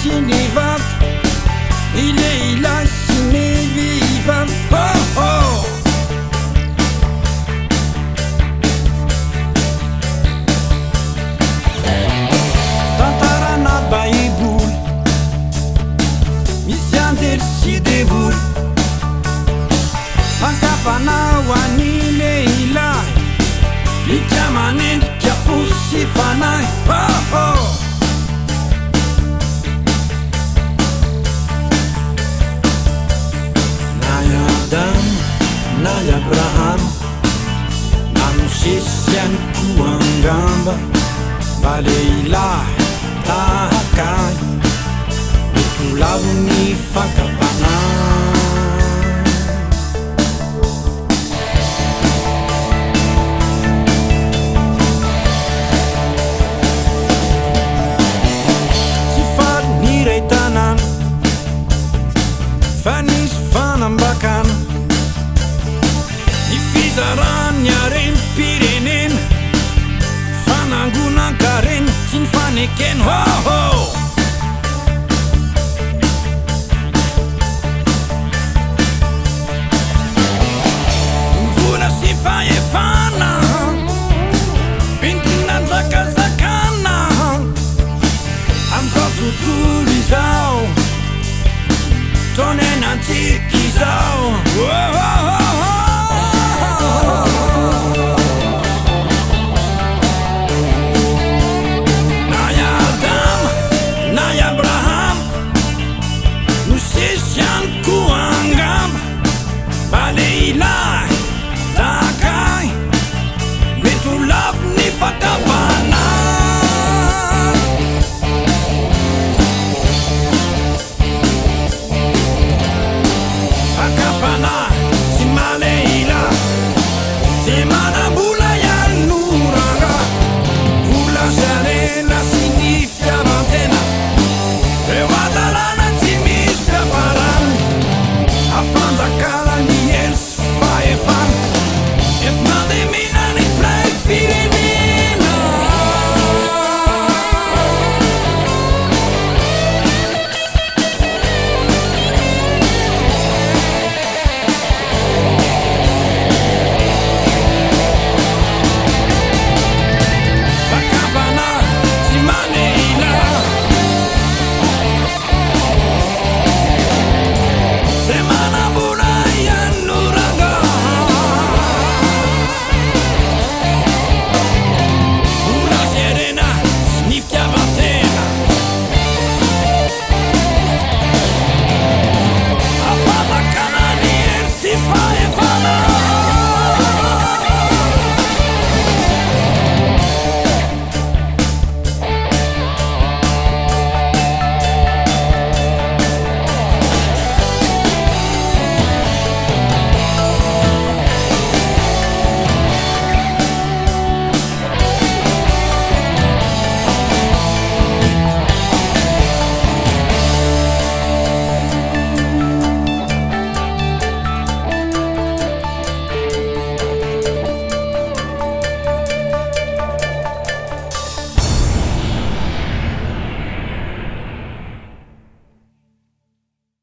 sy ny vavy, i lehilahy sy ny vehivavy. Oh oh. Tantarana baiboly, misy anjely sy devoly, fankapana ho an'ny lehilahy, bika manendrika fo sy fanahy. Oh oh. Na Abraham, na Mosesy ihany koa angamba, mba lehilahy tahakay mety holavo ny fankapana. Tsy faly ny ray tanàna fa nisy fanambakana, fizarany harem-pirenena, fanangonan-karena sy ny fanekena. Oh oh.